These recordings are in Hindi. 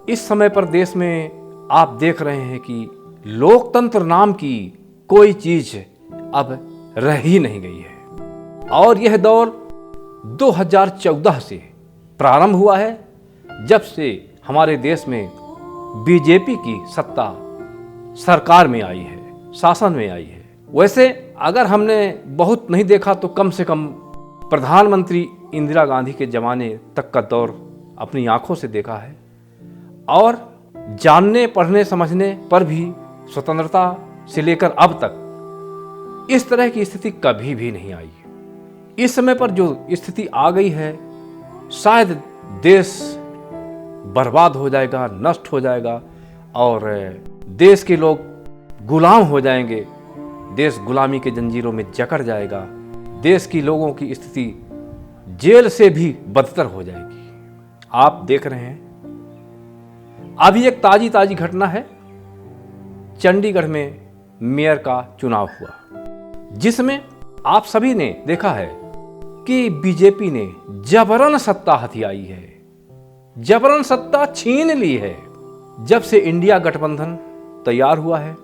इस समय पर देश में आप देख रहे हैं कि लोकतंत्र नाम की कोई चीज अब रह ही नहीं गई है। और यह दौर 2014 से प्रारंभ हुआ है, जब से हमारे देश में बीजेपी की सत्ता सरकार में आई है, शासन में आई है। वैसे अगर हमने बहुत नहीं देखा तो कम से कम प्रधानमंत्री इंदिरा गांधी के ज़माने तक का दौर अपनी आंखों से देखा है, और जानने पढ़ने समझने पर भी स्वतंत्रता से लेकर अब तक इस तरह की स्थिति कभी भी नहीं आई। इस समय पर जो स्थिति आ गई है, शायद देश बर्बाद हो जाएगा, नष्ट हो जाएगा और देश के लोग गुलाम हो जाएंगे, देश गुलामी के जंजीरों में जकड़ जाएगा, देश की लोगों की स्थिति जेल से भी बदतर हो जाएगी। आप देख रहे हैं अभी एक ताजी घटना है, चंडीगढ़ में मेयर का चुनाव हुआ, जिसमें आप सभी ने देखा है कि बीजेपी ने जबरन सत्ता हथियाई है, जबरन सत्ता छीन ली है। जब से इंडिया गठबंधन तैयार हुआ है,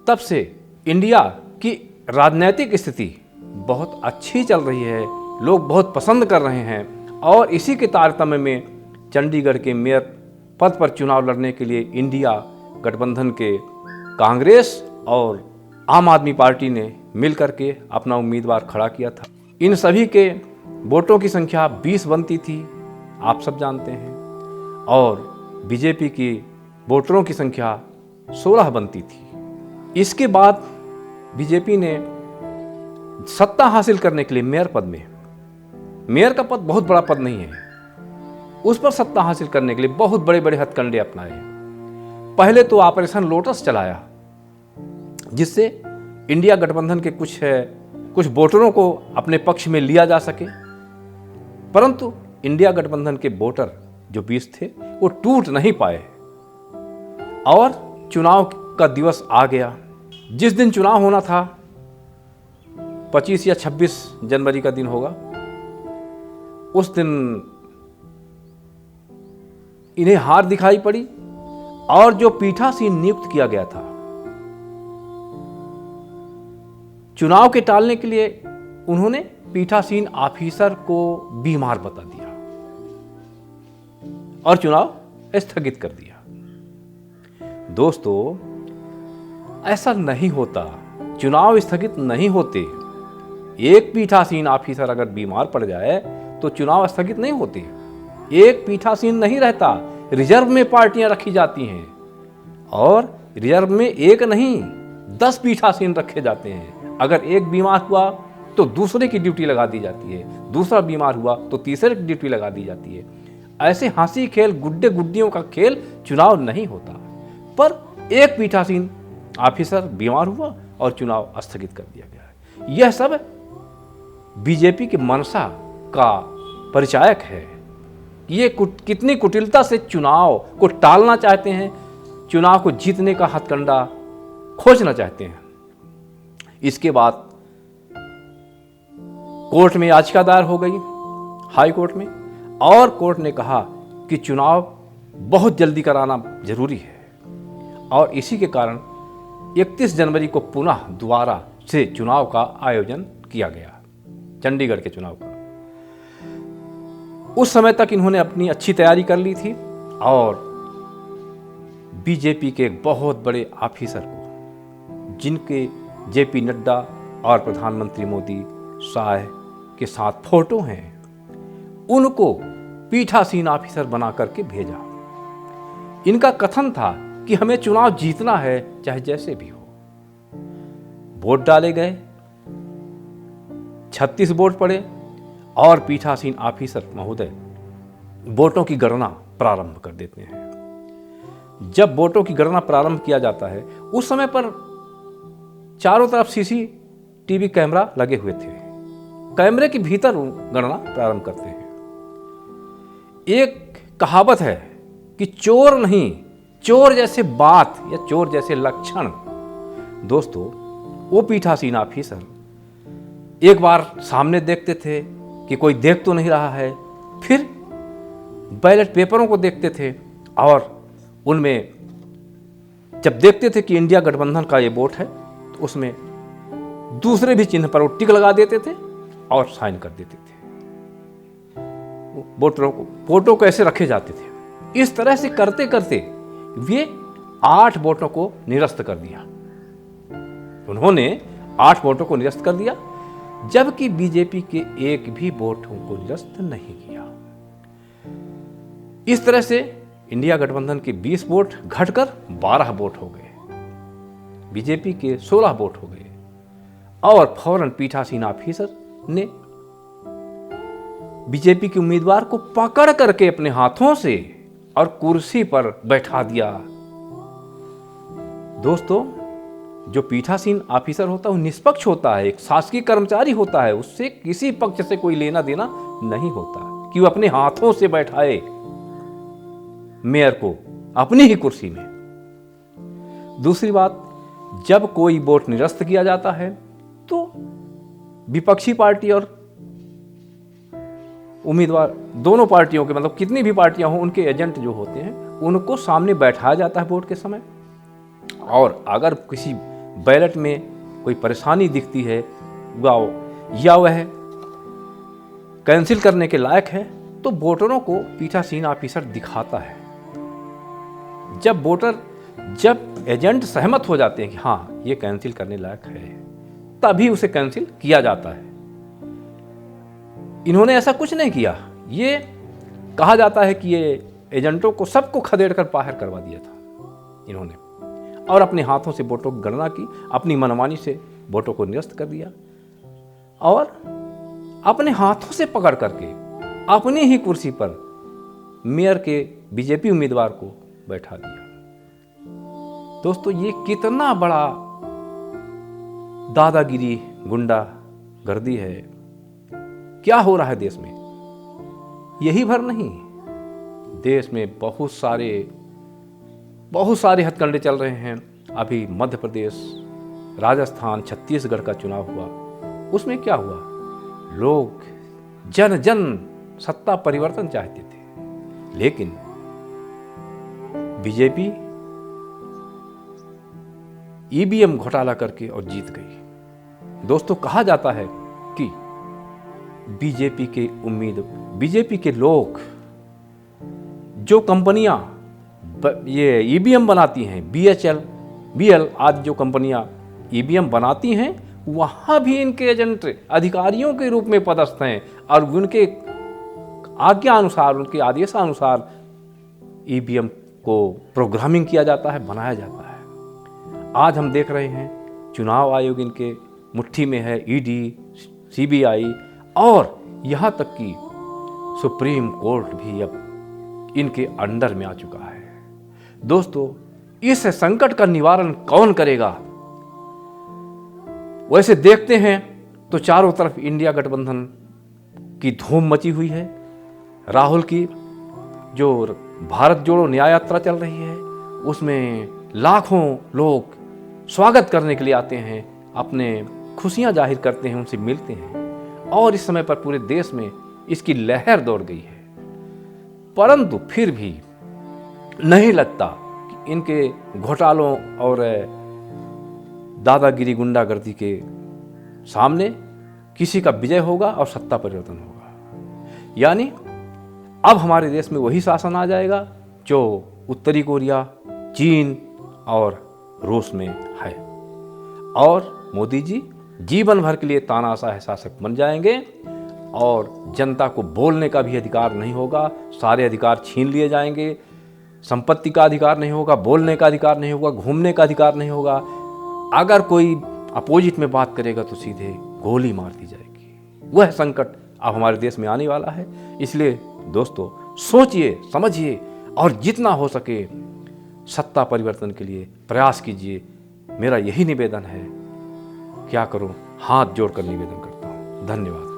तब से इंडिया की राजनीतिक स्थिति बहुत अच्छी चल रही है, लोग बहुत पसंद कर रहे हैं। और इसी के तारतम्य में चंडीगढ़ के मेयर पद पर चुनाव लड़ने के लिए इंडिया गठबंधन के कांग्रेस और आम आदमी पार्टी ने मिलकर के अपना उम्मीदवार खड़ा किया था। इन सभी के वोटों की संख्या 20 बनती थी, आप सब जानते हैं, और बीजेपी की वोटरों की संख्या 16 बनती थी। इसके बाद बीजेपी ने सत्ता हासिल करने के लिए मेयर पद में, मेयर का पद बहुत बड़ा पद नहीं है, उस पर सत्ता हासिल करने के लिए बहुत बड़े बड़े हथकंडे अपनाए। पहले तो ऑपरेशन लोटस चलाया, जिससे इंडिया गठबंधन के कुछ वोटरों को अपने पक्ष में लिया जा सके, परंतु इंडिया गठबंधन के वोटर जो 20 थे वो टूट नहीं पाए और चुनाव का दिवस आ गया। जिस दिन चुनाव होना था 25 या 26 जनवरी का दिन होगा, उस दिन इन्हें हार दिखाई पड़ी और जो पीठासीन नियुक्त किया गया था चुनाव के टालने के लिए, उन्होंने पीठासीन ऑफिसर को बीमार बता दिया और चुनाव स्थगित कर दिया। दोस्तों, ऐसा नहीं होता, चुनाव स्थगित नहीं होते। एक पीठासीन ऑफिसर अगर बीमार पड़ जाए तो चुनाव स्थगित नहीं होते। एक पीठासीन नहीं रहता, रिजर्व में पार्टियां रखी जाती हैं और रिजर्व में एक नहीं 10 पीठासीन रखे जाते हैं। अगर एक बीमार हुआ तो दूसरे की ड्यूटी लगा दी जाती है, दूसरा बीमार हुआ तो तीसरे की ड्यूटी लगा दी जाती है। ऐसे हंसी खेल, गुड्डे गुड्डियों का खेल चुनाव नहीं होता। पर एक पीठासीन ऑफिसर बीमार हुआ और चुनाव स्थगित कर दिया गया। यह सब बीजेपी की मंशा का परिचायक है। ये कितनी कुटिलता से चुनाव को टालना चाहते हैं, चुनाव को जीतने का हथकंडा खोजना चाहते हैं। इसके बाद कोर्ट में याचिका दायर हो गई, हाई कोर्ट में, और कोर्ट ने कहा कि चुनाव बहुत जल्दी कराना जरूरी है और इसी के कारण 31 जनवरी को पुनः दोबारा से चुनाव का आयोजन किया गया, चंडीगढ़ के चुनाव का। उस समय तक इन्होंने अपनी अच्छी तैयारी कर ली थी और बीजेपी के एक बहुत बड़े ऑफिसर को, जिनके जेपी नड्डा और प्रधानमंत्री मोदी शाह के साथ फोटो हैं, उनको पीठासीन ऑफिसर बना करके भेजा। इनका कथन था कि हमें चुनाव जीतना है चाहे जैसे भी हो। वोट डाले गए, 36 वोट पड़े और पीठासीन ऑफिसर महोदय वोटों की गणना प्रारंभ कर देते हैं। जब वोटों की गणना प्रारंभ किया जाता है, उस समय पर चारों तरफ सीसीटीवी कैमरा लगे हुए थे। कैमरे के भीतर गणना प्रारंभ करते हैं। एक कहावत है कि चोर नहीं, चोर जैसे बात या चोर जैसे लक्षण। दोस्तों, वो पीठासीन ऑफिसर एक बार सामने देखते थे कि कोई देख तो नहीं रहा है, फिर बैलेट पेपरों को देखते थे और उनमें जब देखते थे कि इंडिया गठबंधन का ये वोट है तो उसमें दूसरे भी चिन्ह पर वो टिक लगा देते थे और साइन कर देते थे। वोटों को ऐसे रखे जाते थे। इस तरह से करते करते वे 8 वोटों को निरस्त कर दिया। उन्होंने 8 वोटों को निरस्त कर दिया, जबकि बीजेपी के एक भी वोटों को निरस्त नहीं किया। इस तरह से इंडिया गठबंधन के 20 वोट घटकर 12 वोट हो गए, बीजेपी के 16 वोट हो गए और फौरन पीठासीन ऑफिसर ने बीजेपी के उम्मीदवार को पकड़ करके अपने हाथों से और कुर्सी पर बैठा दिया। दोस्तों, जो पीठासीन ऑफिसर होता है वो निष्पक्ष होता है, एक शासकीय कर्मचारी होता है, उससे किसी पक्ष से कोई लेना देना नहीं होता कि वो अपने हाथों से बैठाए मेयर को अपनी ही कुर्सी में। दूसरी बात, जब कोई वोट निरस्त किया जाता है तो विपक्षी पार्टी और उम्मीदवार दोनों पार्टियों के, मतलब कितनी भी पार्टियां हो, उनके एजेंट जो होते हैं उनको सामने बैठाया जाता है वोट के समय। और अगर किसी बैलेट में कोई परेशानी दिखती है या वह कैंसिल करने के लायक है तो वोटरों को पीठासीन ऑफिसर दिखाता है। जब एजेंट सहमत हो जाते हैं कि हाँ ये कैंसिल करने लायक है, तभी उसे कैंसिल किया जाता है। इन्होंने ऐसा कुछ नहीं किया। ये कहा जाता है कि ये एजेंटों को सबको खदेड़ कर बाहर करवा दिया था इन्होंने, और अपने हाथों से वोटों की गणना की, अपनी मनमानी से वोटों को निरस्त कर दिया और अपने हाथों से पकड़ करके अपनी ही कुर्सी पर मेयर के बीजेपी उम्मीदवार को बैठा दिया। दोस्तों, ये कितना बड़ा दादागिरी, गुंडागर्दी है। क्या हो रहा है देश में? यही भर नहीं, देश में बहुत सारे हथकंडे चल रहे हैं। अभी मध्य प्रदेश, राजस्थान, छत्तीसगढ़ का चुनाव हुआ, उसमें क्या हुआ? लोग जन सत्ता परिवर्तन चाहते थे, लेकिन बीजेपी ईवीएम घोटाला करके और जीत गई। दोस्तों, कहा जाता है कि बीजेपी के लोग, जो कंपनियां ये ईवीएम बनाती हैं, BL आदि जो कंपनियां ईवीएम बनाती हैं, वहां भी इनके एजेंट अधिकारियों के रूप में पदस्थ हैं और उनके आज्ञा अनुसार, उनके आदेशानुसार ईवीएम को प्रोग्रामिंग किया जाता है, बनाया जाता है। आज हम देख रहे हैं चुनाव आयोग इनके मुट्ठी में है, ED, CBI और यहाँ तक कि सुप्रीम कोर्ट भी अब इनके अंडर में आ चुका है। दोस्तों, इस संकट का निवारण कौन करेगा? वैसे देखते हैं तो चारों तरफ इंडिया गठबंधन की धूम मची हुई है। राहुल की जो भारत जोड़ो न्याय यात्रा चल रही है, उसमें लाखों लोग स्वागत करने के लिए आते हैं, अपने खुशियां जाहिर करते हैं, उनसे मिलते हैं और इस समय पर पूरे देश में इसकी लहर दौड़ गई है। परंतु फिर भी नहीं लगता कि इनके घोटालों और दादागिरी, गुंडागर्दी के सामने किसी का विजय होगा और सत्ता परिवर्तन होगा। यानी अब हमारे देश में वही शासन आ जाएगा जो उत्तरी कोरिया, चीन और रूस में है, और मोदी जी जीवन भर के लिए तानाशाह शासक बन जाएंगे और जनता को बोलने का भी अधिकार नहीं होगा। सारे अधिकार छीन लिए जाएंगे। संपत्ति का अधिकार नहीं होगा, बोलने का अधिकार नहीं होगा, घूमने का अधिकार नहीं होगा। अगर कोई अपोजिट में बात करेगा तो सीधे गोली मार दी जाएगी। वह संकट अब हमारे देश में आने वाला है। इसलिए दोस्तों, सोचिए, समझिए और जितना हो सके सत्ता परिवर्तन के लिए प्रयास कीजिए। मेरा यही निवेदन है। क्या करूं? हाथ जोड़कर निवेदन करता हूं। धन्यवाद।